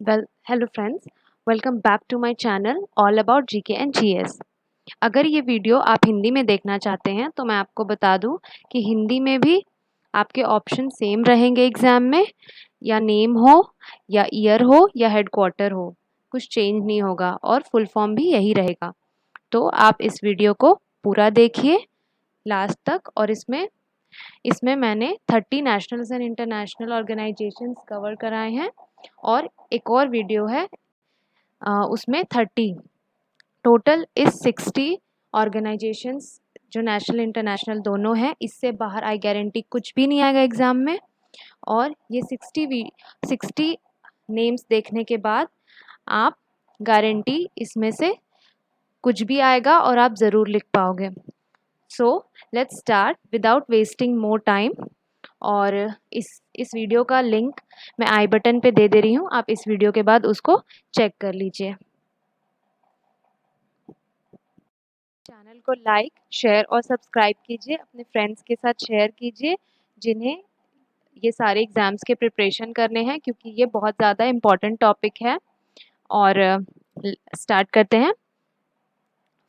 Well, hello friends, welcome back to my channel all about GK and GS। अगर ये video आप हिंदी में देखना चाहते हैं तो मैं आपको बता दूं कि हिंदी में भी आपके ऑप्शन सेम रहेंगे एग्ज़ाम में, या नेम हो या ईयर हो या हेडक्वार्टर हो, कुछ चेंज नहीं होगा और फुल फॉर्म भी यही रहेगा। तो आप इस वीडियो को पूरा देखिए लास्ट तक। और इसमें इसमें मैंने 30 nationals and international organisations cover कराए हैं और एक और वीडियो है उसमें 30, टोटल इस 60 ऑर्गेनाइजेशंस जो नेशनल इंटरनेशनल दोनों हैं। इससे बाहर आई गारंटी कुछ भी नहीं आएगा एग्ज़ाम में। और ये 60 नेम्स देखने के बाद आप गारंटी इसमें से कुछ भी आएगा और आप ज़रूर लिख पाओगे। So let's start without wasting more time. और इस वीडियो का लिंक मैं आई बटन पे दे रही हूँ, आप इस वीडियो के बाद उसको चेक कर लीजिए। चैनल को लाइक, शेयर और सब्सक्राइब कीजिए, अपने फ्रेंड्स के साथ शेयर कीजिए जिन्हें ये सारे एग्ज़ाम्स के प्रिपरेशन करने हैं, क्योंकि ये बहुत ज़्यादा इम्पॉर्टेंट टॉपिक है। और स्टार्ट करते हैं।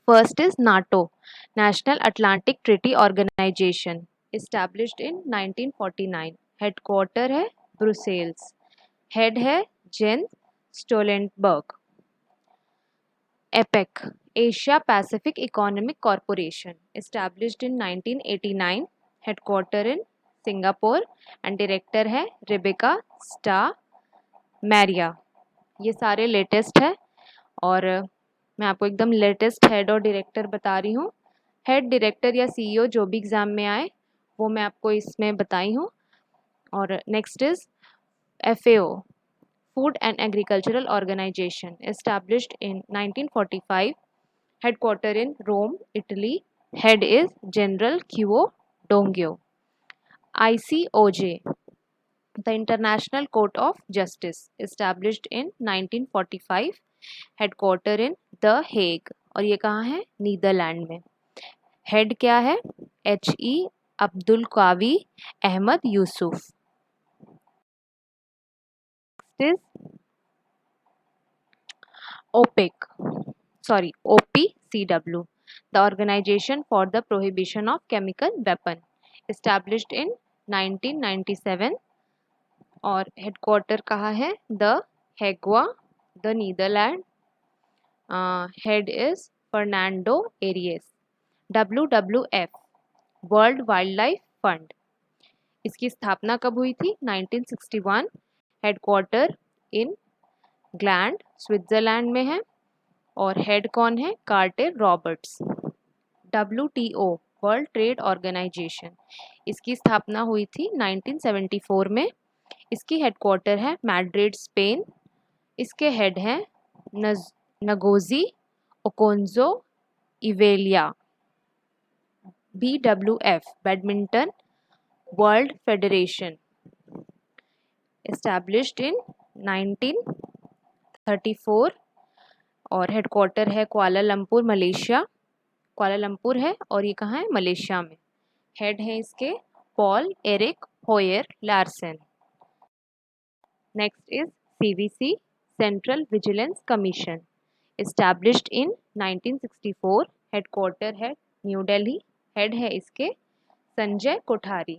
First is NATO, National Atlantic Treaty Organization, established in 1949। Headquarter है ब्रुसेल्स, हेड है Jens Stoltenberg. APEC, Asia Pacific Economic Corporation, established in 1989। Headquarter in Singapore and director है रेबेका स्टा मैरिया। ये सारे latest है और मैं आपको एकदम लेटेस्ट हेड और डायरेक्टर बता रही हूँ। हेड, डायरेक्टर या सीईओ जो भी एग्ज़ाम में आए वो मैं आपको इसमें बताई हूँ। और next is FAO, Food and Agricultural Organization, established in 1945, headquarter in Rome, Italy. Head is General Quo Dongio. ICOJ, the International Court of Justice, established in 1945, headquarter in The Hague. और ये कहाँ है? नीदरलैंड में। Head क्या है? HE Abdul Kavi Ahmad Yusuf. Next is OPCW, the Organization for the Prohibition of Chemical Weapon, established in 1997। और headquarter कहाँ है? The Hague, the Netherland. Head is Fernando Arias. WWF, World Wildlife Fund, इसकी स्थापना कब हुई थी? 1961। हेडक्वार्टर इन ग्लैंड, स्विट्जरलैंड में है। और हेड कौन है? Carter Roberts. WTO, World Trade Organization, इसकी स्थापना हुई थी 1974 में। इसकी हेडक्वार्टर है मैड्रिड, स्पेन। इसके हेड हैं Ngozi Okonjo Iweala. BWF, Badminton World Federation, established in 1934। और हेडक्वार्टर है कुआलालंपुर, मलेशिया। कुआलालंपुर है और ये कहाँ है? मलेशिया में। हेड है इसके Paul Erik Hoyer Larsen. Next is CVC, central vigilance commission, established in 1964। Headquarter है न्यू दिल्ली। हेड है इसके संजय कोठारी।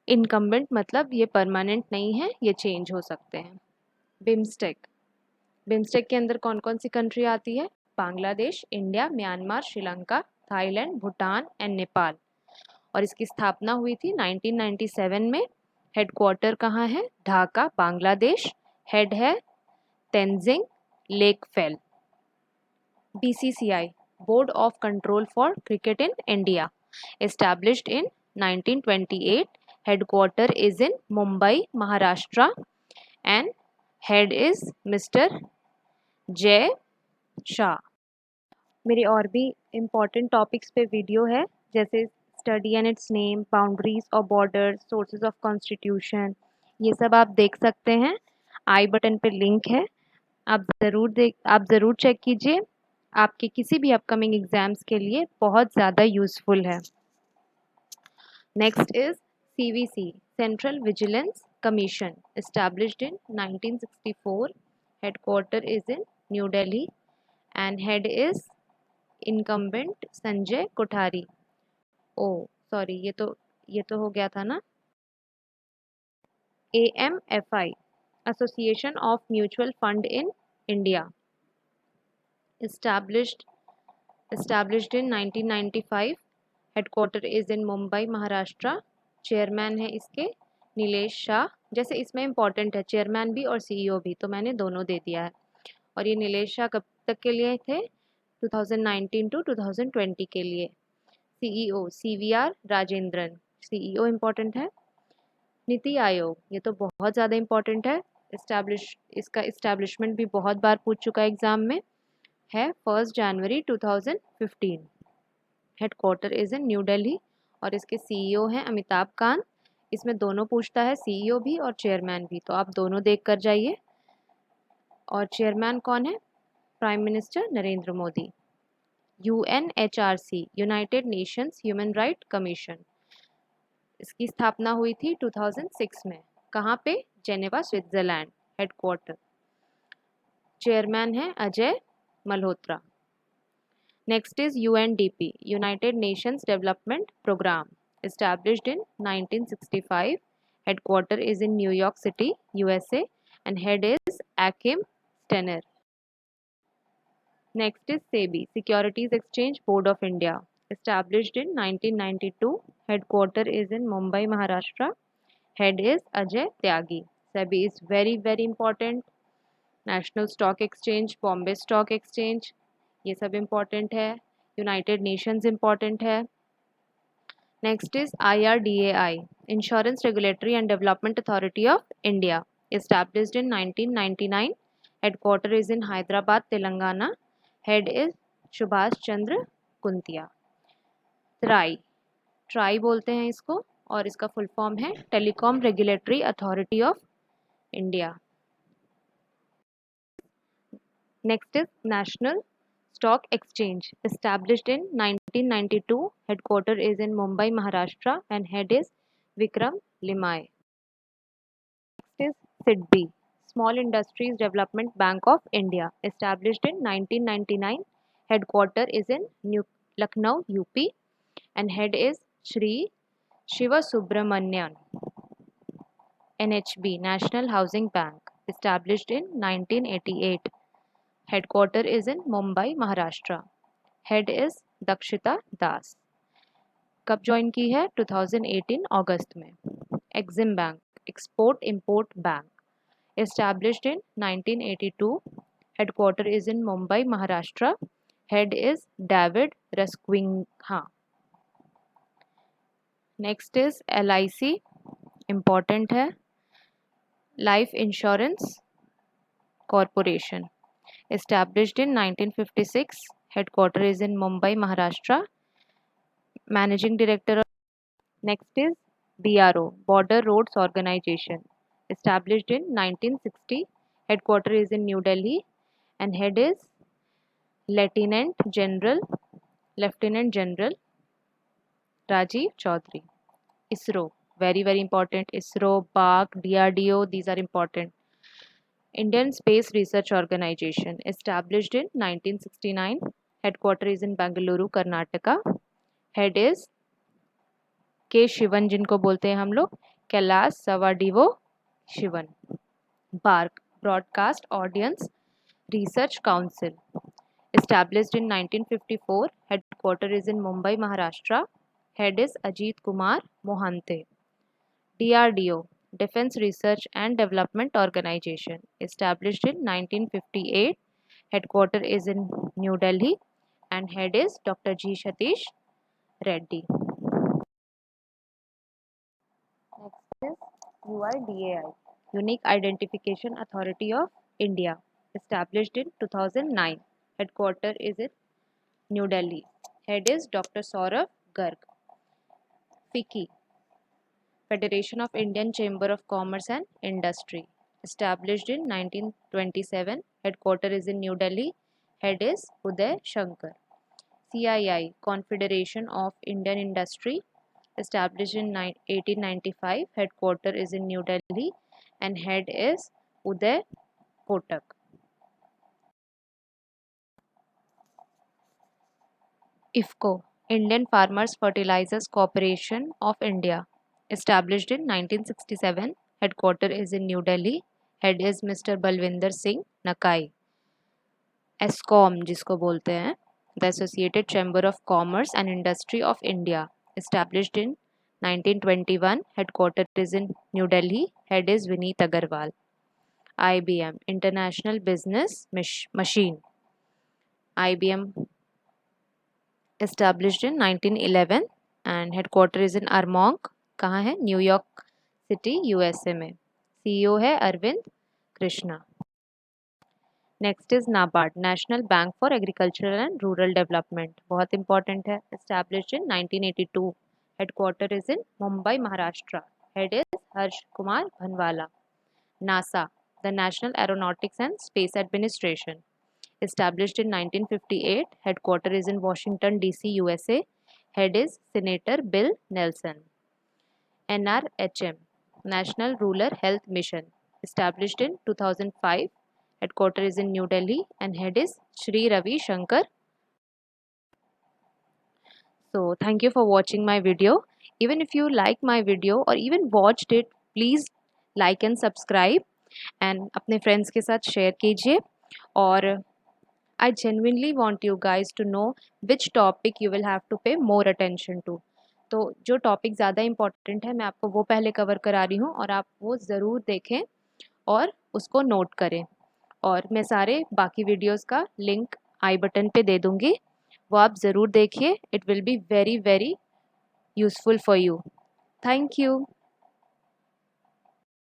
इनकम्बेंट मतलब ये परमानेंट नहीं है, ये चेंज हो सकते हैं। बिम्स्टेक, बिम्स्टेक के अंदर कौन कौन सी कंट्री आती है? Bangladesh, India, Myanmar, Sri Lanka, Thailand, Bhutan and Nepal. और इसकी स्थापना हुई थी 1997 में। हेडक्वार्टर कहाँ है? ढाका, बांग्लादेश। हेड है Tenzing Lekphel. BCCI, Board of Control for Cricket in India, established in 1928। Headquarter is in Mumbai, Maharashtra and head is mister Jay Shah. मेरी और भी इम्पॉर्टेंट टॉपिक्स पे वीडियो है, जैसे study and it's name, boundaries और बॉर्डर, सोर्सेज ऑफ कॉन्स्टिट्यूशन, ये सब आप देख सकते हैं। आई बटन पे लिंक है, आप ज़रूर चेक कीजिए। आपके किसी भी अपकमिंग एग्जाम्स के लिए बहुत ज़्यादा यूज़फुल है। Next is CVC, central vigilance Commission, established in 1964. Headquarter is in New Delhi and head is incumbent Sanjay Kothari. Oh, sorry, ये तो हो गया था ना. AMFI, Association of Mutual Fund in India, established in 1995. Headquarter is in Mumbai Maharashtra. Chairman है इसके नीलेश शाह. जैसे इसमें इंपॉर्टेंट है चेयरमैन भी और सीईओ भी, तो मैंने दोनों दे दिया है. और ये नीलेश शाह कब तक के लिए थे? 2019 टू 2020 के लिए. CEO CVR Rajendran, CEO important है. नीति आयोग, ये तो बहुत ज़्यादा इम्पॉर्टेंट है. इसका इस्टेब्लिशमेंट भी बहुत बार पूछ चुका है एग्जाम में. है 1 जनवरी 2015. Headquarter is in new Delhi और इसके सीईओ हैं अमिताभ कांत. इसमें दोनों पूछता है, सीईओ भी और चेयरमैन भी, तो आप दोनों देख कर जाइए. और चेयरमैन कौन है? Prime minister Narendra Modi. UNHRC, United Nations human right commission, इसकी स्थापना हुई थी 2006 में. कहाँ पे? Geneva, Switzerland. हेडक्वार्टर. चेयरमैन है Ajay Malhotra. Next is UNDP, United Nations Development Program, established in 1965. Headquarter is in New York City, USA, and head is Akim Stener. Next is SEBI, Securities Exchange Board of India, established in 1992. Headquarter is in Mumbai, Maharashtra. Head is Ajay Tyagi. SEBI is very, very important. National Stock Exchange, Bombay Stock Exchange, ये सब important है. United Nations important है. Next is IRDAI, Insurance Regulatory and Development Authority of India, established in 1999. Headquarter is in Hyderabad, Telangana. Head is Subhash Chandra Kuntia. TRAI बोलते हैं इसको और इसका full form है Telecom Regulatory Authority of India. Next is National Stock Exchange, established in 1992. Headquarter is in Mumbai, Maharashtra, and head is Vikram Limai. Next is SIDBI, Small Industries Development Bank of India, established in 1999. Headquarter is in Lucknow, UP, and head is Shri Shiva Subramanian. NHB, National Housing Bank, established in 1988. Headquarter is in Mumbai, Maharashtra. Head is Dakshita Das. कब join की है? 2018 अगस्त में. Exim Bank, Export Import Bank, established in 1982. Headquarter is in Mumbai, Maharashtra. Head is David Raskwingha. Next is LIC, important है. Life Insurance Corporation, established in 1956. Headquarter is in Mumbai, Maharashtra. Managing Director. Next is BRO, Border Roads Organization, established in 1960. Headquarter is in New Delhi and head is Lieutenant General Rajiv Chaudhary. ISRO, very, very important. ISRO, BARC, DRDO, these are important. Indian Space Research Organization, established in 1969. Headquarter is in Bengaluru, Karnataka. Head is K. Shivan, जिनको बोलते हैं हम लोग Kailash सवाडिवो Sivan. BARC, Broadcast Audience Research Council, established in 1954. Headquarter is in Mumbai, Maharashtra. Head is Ajit Kumar Mohante. DRDO, Defense Research and Development Organization, established in 1958. Headquarter is in New Delhi and head is Dr. G. Satish Reddy. Next is UIDAI, Unique Identification Authority of India, established in 2009. Headquarter is in New Delhi. Head is Dr. Saurav Garg. FICCI, Federation of Indian Chamber of Commerce and Industry, established in 1927. Headquarter is in New Delhi. Head is Uday Shankar. CII, Confederation of Indian Industry, established in 1895. Headquarter is in New Delhi and head is Uday Kotak. IFCO, Indian Farmers Fertilizers Corporation of India, established in 1967. Headquarter is in New Delhi. Head is Mr. Balwinder Singh Nakai. ESCOM जिसको बोलते हैं, The Associated Chamber of Commerce and Industry of India, established in 1921. Headquarter is in New Delhi. Head is Vineet Agarwal. IBM, International Business Machine. IBM established in 1911 and headquarter is in Armonk. कहाँ है? New York city USA में. CEO है Arvind Krishna. Next is NABARD, national bank for agricultural and rural development. बहुत important है. Established in 1982. Headquarter is in Mumbai Maharashtra. Head is Harsh Kumar Bhanwala. NASA, the national aeronautics and space administration, established in 1958. Headquarter is in Washington DC, USA. Head is Senator Bill Nelson. NRHM, National Rural Health Mission, established in 2005. Headquarter is in New Delhi and head is Shri Ravi Shankar. So thank you for watching my video. Even if you like my video or even watched it, please like and subscribe and अपने friends के साथ share कीजिए. और I genuinely want you guys to know which topic you will have to pay more attention to. तो जो topic ज़्यादा important है मैं आपको वो पहले कवर करा रही हूँ और आप वो ज़रूर देखें और उसको नोट करें. और मैं सारे बाकी वीडियोस का लिंक आई बटन पे दे दूँगी, वो आप ज़रूर देखिए. It will be very very useful for you. Thank you.